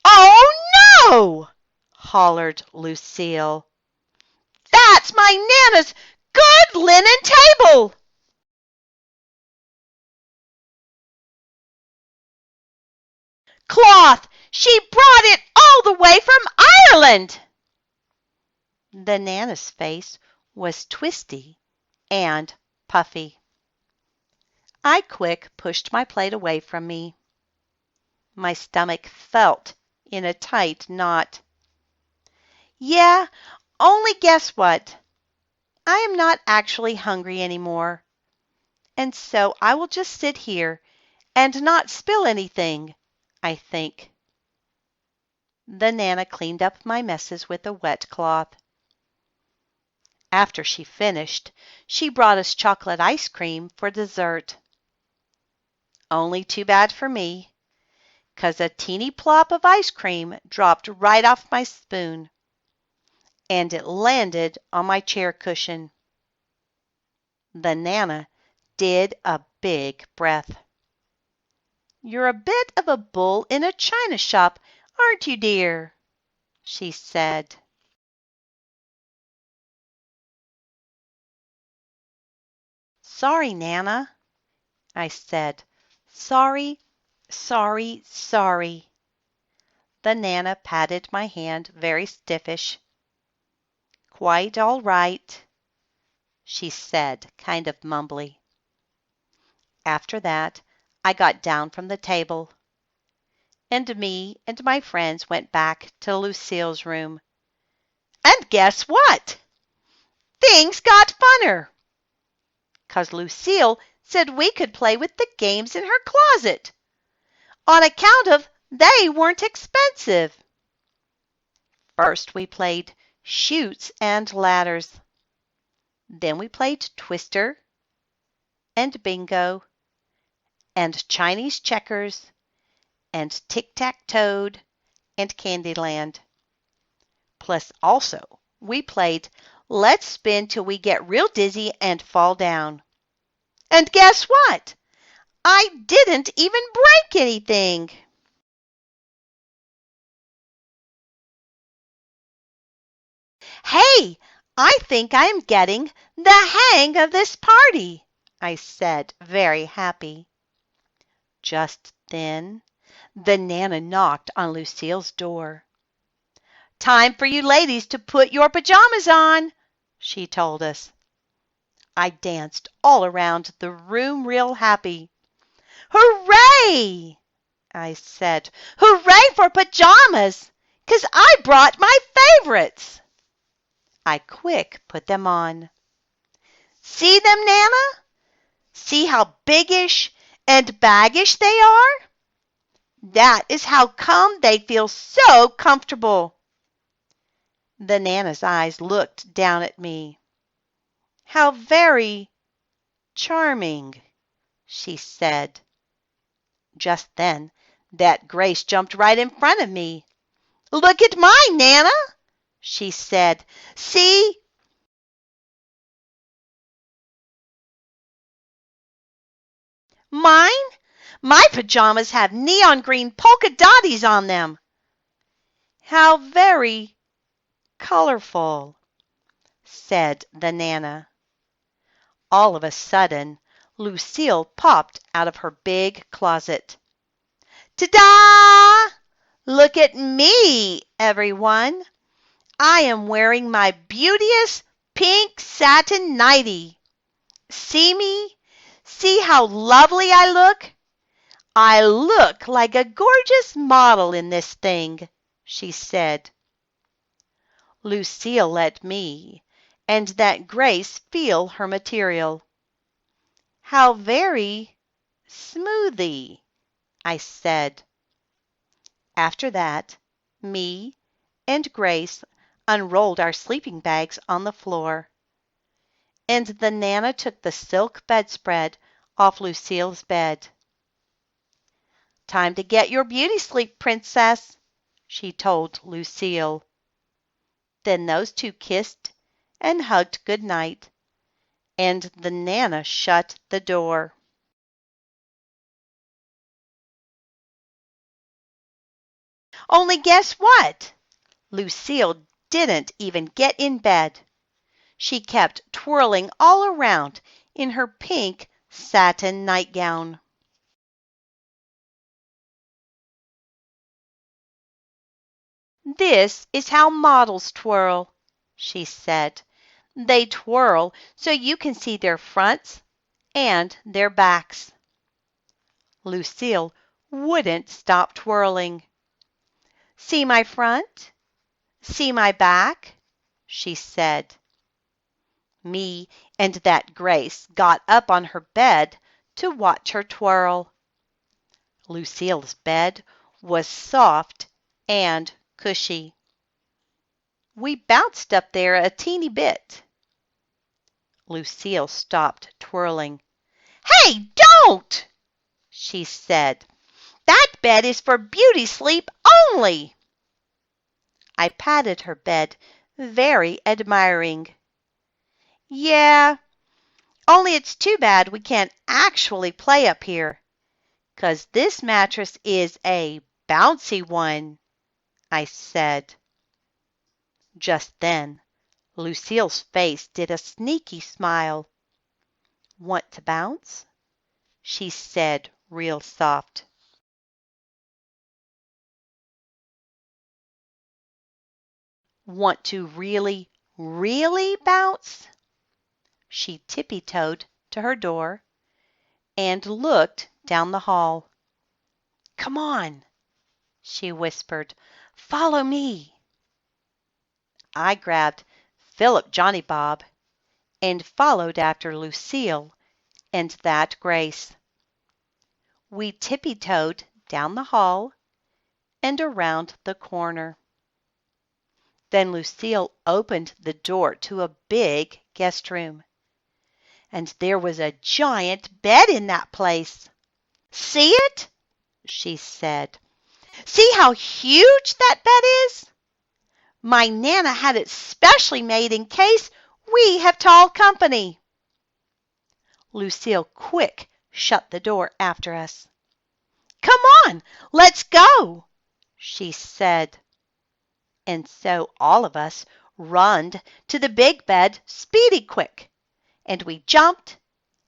"Oh, no!" hollered Lucille. "That's my Nana's good linen table!" "Cloth! She brought it all the way from Ireland!" The Nana's face was twisty and puffy. I quick pushed my plate away from me. My stomach felt in a tight knot. Yeah, only guess what? I am not actually hungry anymore, and so I will just sit here and not spill anything, I think. The Nana cleaned up my messes with a wet cloth. After she finished, she brought us chocolate ice cream for dessert. Only too bad for me, 'cause a teeny plop of ice cream dropped right off my spoon, and it landed on my chair cushion. The Nana did a big breath. "You're a bit of a bull in a china shop, aren't you, dear?" she said. Sorry, Nana, I said. Sorry, sorry, sorry. The Nana patted my hand very stiffish. Quite all right, she said, kind of mumbly. After that, I got down from the table, and me and my friends went back to Lucille's room. And guess what? Things got funner, 'cause Lucille said we could play with the games in her closet, on account of they weren't expensive. First we played Chutes and Ladders. Then we played Twister and Bingo and Chinese Checkers and Tic-Tac-Toed and Candyland. Plus also we played Let's Spin Till We Get Real Dizzy and Fall Down. And guess what? I didn't even break anything. Hey, I think I am getting the hang of this party, I said, very happy. Just then, the Nana knocked on Lucille's door. Time for you ladies to put your pajamas on, she told us. I danced all around the room real happy. Hooray! I said. Hooray for pajamas, 'cause I brought my favorites. I quick put them on. See them, Nana? See how biggish and baggish they are? That is how come they feel so comfortable. The Nana's eyes looked down at me. How very charming, she said. Just then, that Grace jumped right in front of me. Look at mine, Nana, she said. See? Mine? My pajamas have neon green polka dotties on them. How very colorful, said the Nana. All of a sudden, Lucille popped out of her big closet. Ta-da! Look at me, everyone. I am wearing my beauteous pink satin nightie. See me? See how lovely I look? I look like a gorgeous model in this thing, she said. Lucille let me and that Grace feel her material. How very smoothie, I said. After that, me and Grace unrolled our sleeping bags on the floor, and the Nana took the silk bedspread off Lucille's bed. Time to get your beauty sleep, princess, she told Lucille. Then those two kissed and hugged good night, and the Nana shut the door. Only guess what? Lucille didn't even get in bed. She kept twirling all around in her pink satin nightgown. This is how models twirl, she said. They twirl so you can see their fronts and their backs. Lucille wouldn't stop twirling. See my front? See my back? She said. Me and that Grace got up on her bed to watch her twirl. Lucille's bed was soft and cushy. We bounced up there a teeny bit. Lucille stopped twirling. Hey, don't! She said. That bed is for beauty sleep only. I patted her bed, very admiring. Yeah, only it's too bad we can't actually play up here, 'cause this mattress is a bouncy one, I said. Just then, Lucille's face did a sneaky smile. "Want to bounce?" she said real soft. "Want to really, really bounce?" She tippy-toed to her door and looked down the hall. "Come on," she whispered. "Follow me." I grabbed Philip Johnny Bob and followed after Lucille and that Grace. We tippy-toed down the hall and around the corner. Then Lucille opened the door to a big guest room, and there was a giant bed in that place. "See it?" she said. "See how huge that bed is? My Nana had it specially made in case we have tall company." Lucille quick shut the door after us. "Come on, let's go," she said. And so all of us runned to the big bed speedy quick, and we jumped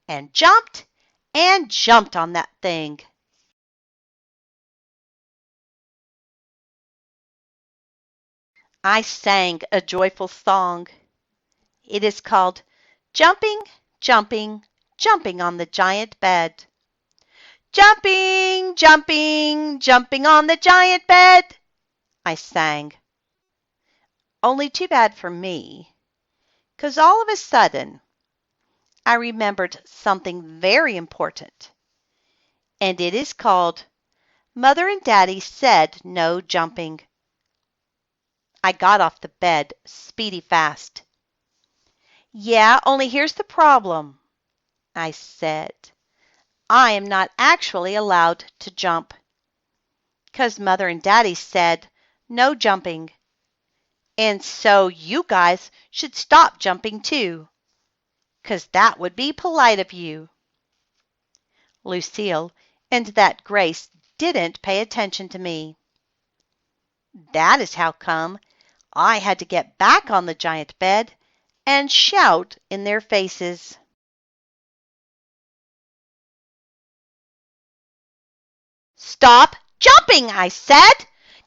and jumped and jumped on that thing. I sang a joyful song. It is called "Jumping, Jumping, Jumping on the Giant Bed." "Jumping, jumping, jumping on the giant bed," I sang. Only too bad for me, 'cause all of a sudden I remembered something very important, and it is called "Mother and Daddy Said No Jumping." I got off the bed speedy fast. "Yeah, only here's the problem," I said. "I am not actually allowed to jump, 'cause Mother and Daddy said no jumping. And so you guys should stop jumping too, 'cause that would be polite of you." Lucille and that Grace didn't pay attention to me. That is how come I had to get back on the giant bed and shout in their faces. "Stop jumping," I said,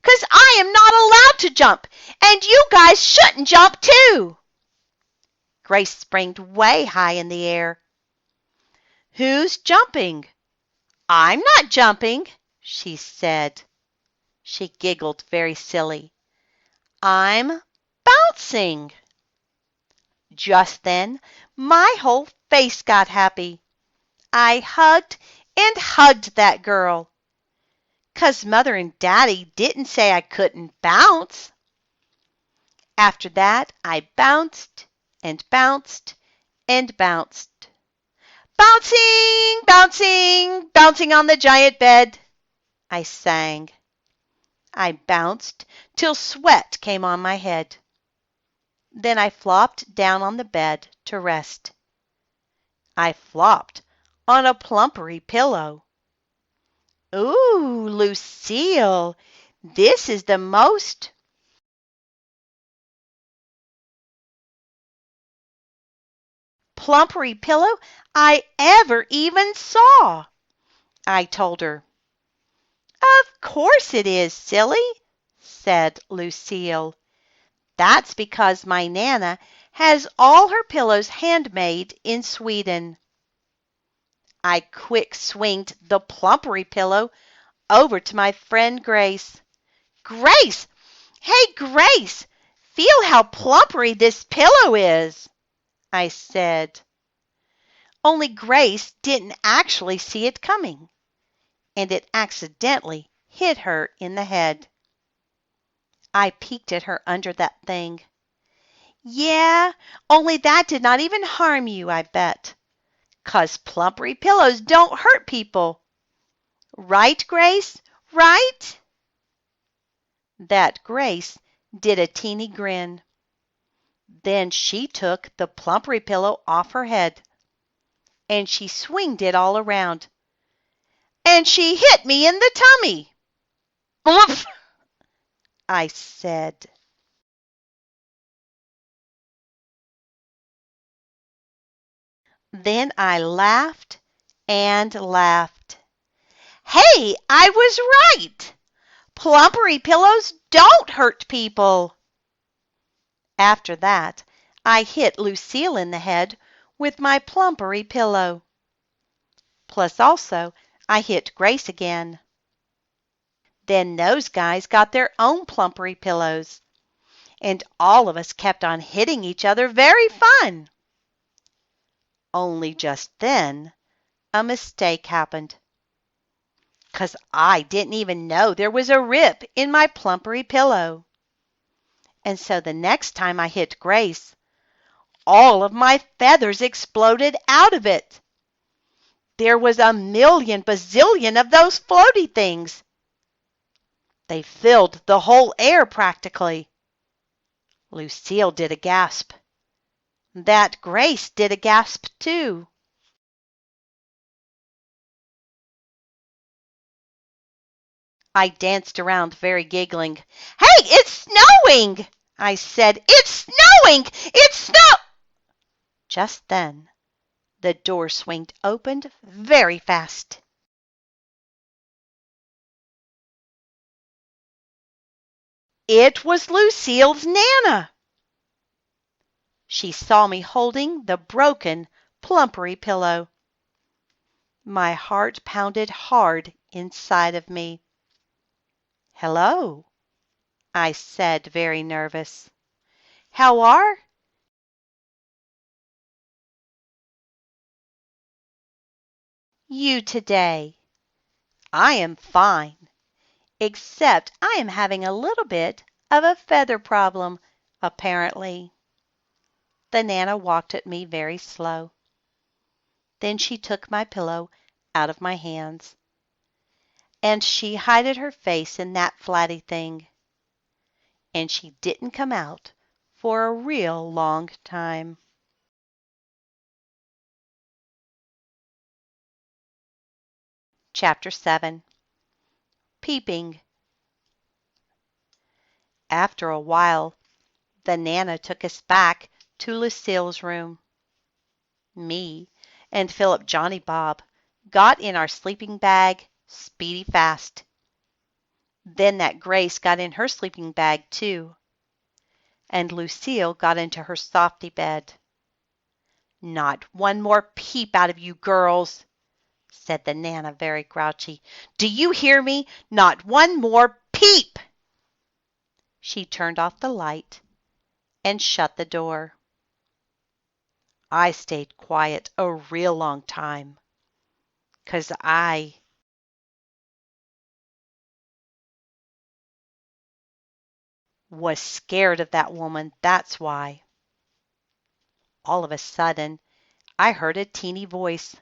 "'cause I am not allowed to jump, and you guys shouldn't jump too." Grace sprang way high in the air. "Who's jumping?" "I'm not jumping," she said. She giggled very silly. "I'm bouncing." Just then my whole face got happy. I hugged and hugged that girl, 'cause Mother and Daddy didn't say I couldn't bounce. After that I bounced and bounced and bounced. "Bouncing, bouncing, bouncing on the giant bed," I sang. I bounced till sweat came on my head. Then I flopped down on the bed to rest. I flopped on a plumpery pillow. "Ooh, Lucille, this is the most plumpery pillow I ever even saw," I told her. "Of course it is, silly," said Lucille. "That's because my Nana has all her pillows handmade in Sweden." I quick swinged the plumpery pillow over to my friend Grace. "Grace! Hey, Grace! Feel how plumpery this pillow is," I said. Only Grace didn't actually see it coming, and it accidentally hit her in the head. I peeked at her under that thing. "Yeah, only that did not even harm you, I bet, 'cause plumpery pillows don't hurt people. Right, Grace? Right?" That Grace did a teeny grin. Then she took the plumpery pillow off her head, and she swinged it all around, and she hit me in the tummy. "Oomph!" I said. Then I laughed and laughed. Hey, I was right! Plumpery pillows don't hurt people. After that, I hit Lucille in the head with my plumpery pillow. Plus also, I hit Grace again. Then those guys got their own plumpery pillows, and all of us kept on hitting each other very fun. Only just then, a mistake happened, 'cause I didn't even know there was a rip in my plumpery pillow. And so the next time I hit Grace, all of my feathers exploded out of it. There was a million bazillion of those floaty things. They filled the whole air practically. Lucille did a gasp. That Grace did a gasp too. I danced around very giggling. Hey, it's snowing! I said, it's snowing! It's snow! Just then, the door swinged open very fast. It was Lucille's Nana. She saw me holding the broken plumpery pillow. My heart pounded hard inside of me. Hello, I said, very nervous. How are you today? I am fine, except I am having a little bit of a feather problem, apparently. The Nana walked at me very slow. Then she took my pillow out of my hands, and she hided her face in that flatty thing. And she didn't come out for a real long time. Chapter 7. Peeping. After a while, the Nana took us back to Lucille's room. Me and Philip Johnny Bob got in our sleeping bag speedy fast. Then that Grace got in her sleeping bag too, and Lucille got into her softy bed. Not one more peep out of you girls, said the Nana very grouchy. Do you hear me? Not one more peep! She turned off the light and shut the door. I stayed quiet a real long time, 'cause I was scared of that woman, that's why. All of a sudden, I heard a teeny voice.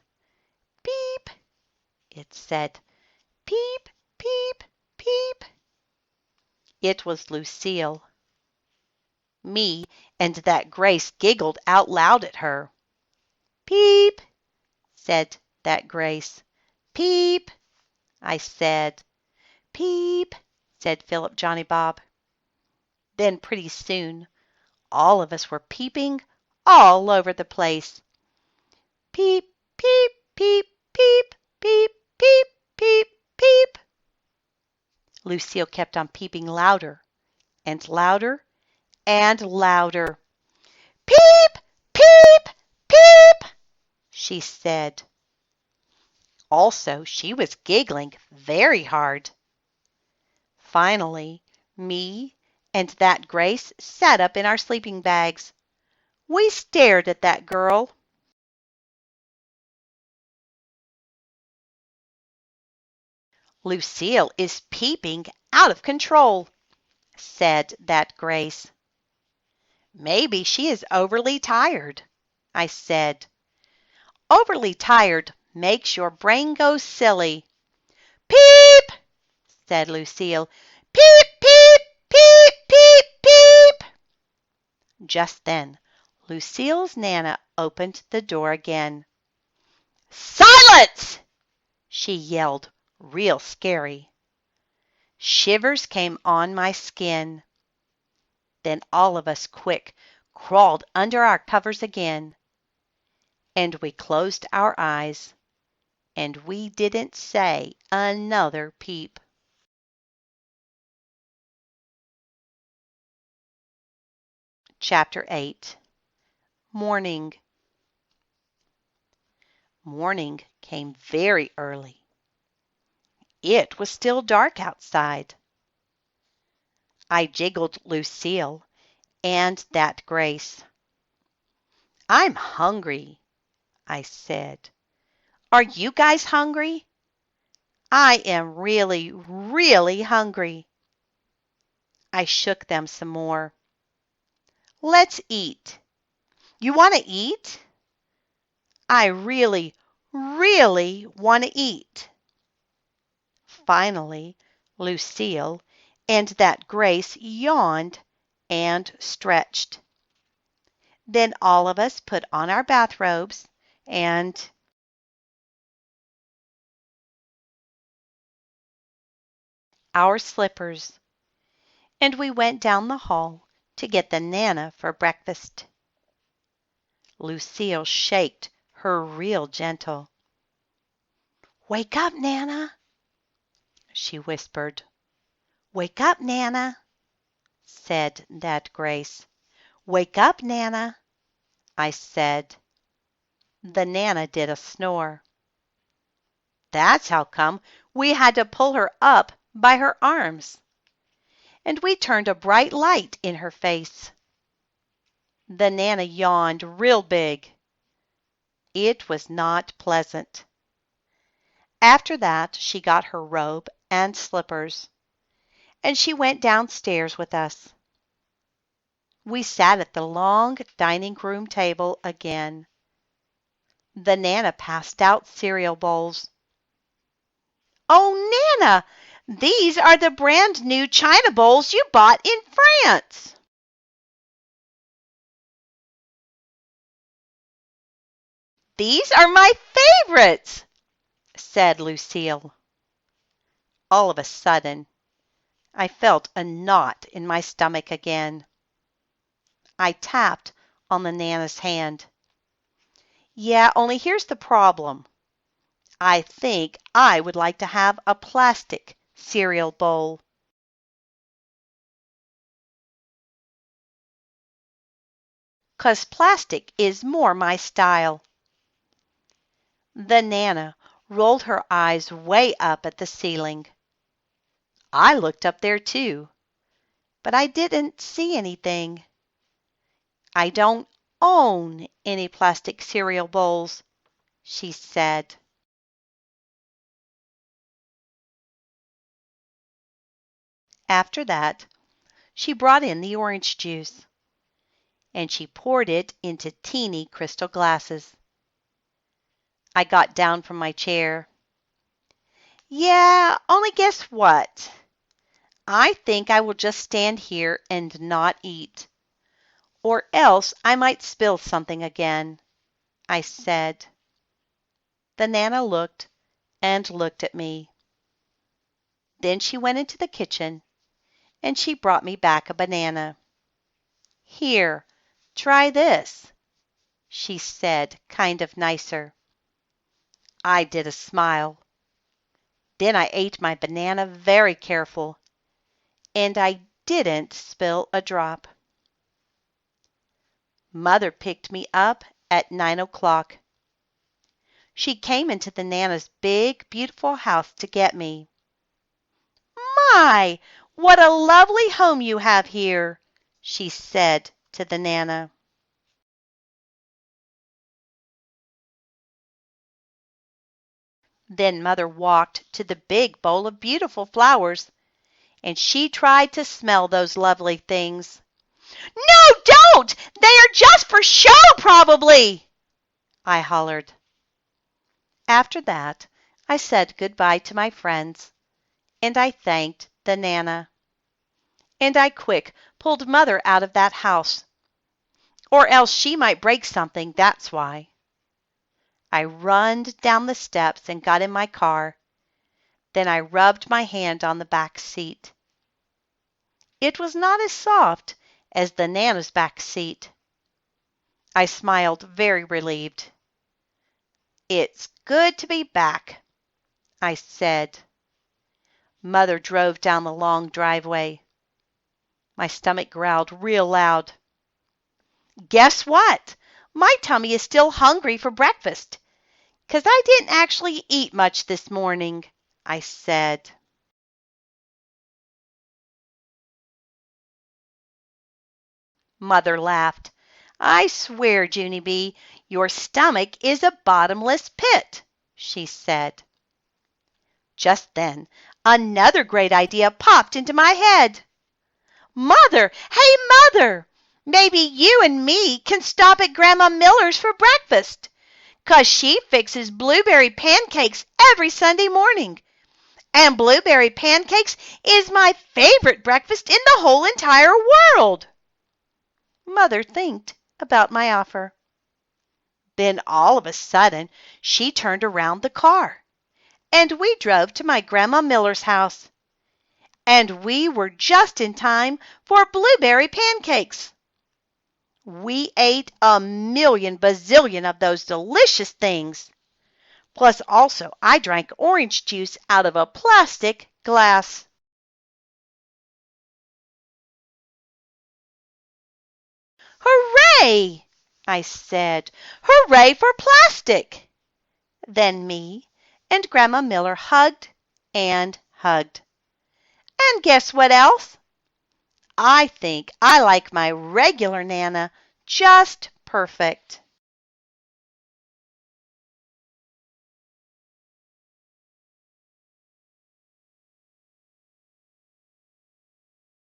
Beep, it said. Peep, peep, peep. It was Lucille. Me and that Grace giggled out loud at her. Peep, said that Grace. Peep, I said. Peep, said Philip Johnny Bob. Then pretty soon, all of us were peeping all over the place. Peep, peep, peep, peep, peep, peep, peep, peep. Lucille kept on peeping louder and louder and louder. Peep, peep, peep, she said. Also, she was giggling very hard. Finally, me and that Grace sat up in our sleeping bags. We stared at that girl. Lucille is peeping out of control, said that Grace. Maybe she is overly tired, I said. Overly tired makes your brain go silly. Peep, said Lucille. Peep, peep, peep, peep, peep. Just then, Lucille's Nana opened the door again. Silence! She yelled, real scary. Shivers came on my skin. Then all of us quick crawled under our covers again. and we closed our eyes, and we didn't say another peep. Chapter 8. Morning. Morning came very early. It was still dark outside. I jiggled Lucille and that Grace. "I'm hungry," I said. "Are you guys hungry? I am really, really hungry." I shook them some more. "Let's eat. You want to eat?" "I really, really want to eat." Finally, Lucille and that Grace yawned and stretched. Then all of us put on our bathrobes and our slippers, and we went down the hall to get the Nana for breakfast. Lucille shaked her real gentle. "Wake up, Nana," she whispered. "Wake up, Nana," said that Grace. "Wake up, Nana," I said. The Nana did a snore. That's how come we had to pull her up by her arms. And we turned a bright light in her face. The Nana yawned real big. It was not pleasant. After that she got her robe and slippers, and she went downstairs with us. We sat at the long dining room table again. The Nana passed out cereal bowls. "Oh, Nana, these are the brand new china bowls you bought in France." "These are my favorites," said Lucille. All of a sudden, I felt a knot in my stomach again. I tapped on the Nana's hand. "Yeah, only here's the problem. I think I would like to have a plastic cereal bowl." "'Cause plastic is more my style." The Nana rolled her eyes way up at the ceiling. I looked up there too, but I didn't see anything. "I don't own any plastic cereal bowls," she said. After that, she brought in the orange juice, and she poured it into teeny crystal glasses. I got down from my chair. "Yeah, only guess what? I think I will just stand here and not eat, or else I might spill something again," I said. The Nana looked and looked at me. Then she went into the kitchen, and she brought me back a banana. "Here, try this," she said, kind of nicer. I did a smile. Then I ate my banana very careful, and I didn't spill a drop. Mother picked me up at 9 o'clock. She came into the Nana's big, beautiful house to get me. "My, what a lovely home you have here," she said to the Nana. Then Mother walked to the big bowl of beautiful flowers, and she tried to smell those lovely things. "No, don't! They are just for show, probably!" I hollered. After that, I said good-bye to my friends, and I thanked the Nana. And I quick pulled Mother out of that house, or else she might break something, that's why. I runned down the steps and got in my car. Then I rubbed my hand on the back seat. It was not as soft as the Nana's back seat. I smiled very relieved. It's good to be back, I said. Mother drove down the long driveway. My stomach growled real loud. Guess what? My tummy is still hungry for breakfast, 'cause I didn't actually eat much this morning, I said. Mother laughed. I swear, Junie B, your stomach is a bottomless pit, she said. Just then, another great idea popped into my head. Mother, hey, Mother, maybe you and me can stop at Grandma Miller's for breakfast, 'cause she fixes blueberry pancakes every Sunday morning. And blueberry pancakes is my favorite breakfast in the whole entire world. Mother thinked about my offer. Then all of a sudden she turned around the car, and we drove to my Grandma Miller's house. And we were just in time for blueberry pancakes. We ate a million bazillion of those delicious things. Plus also I drank orange juice out of a plastic glass. Hooray! I said. Hooray for plastic! Then me and Grandma Miller hugged and hugged. And guess what else? I think I like my regular Nana just perfect.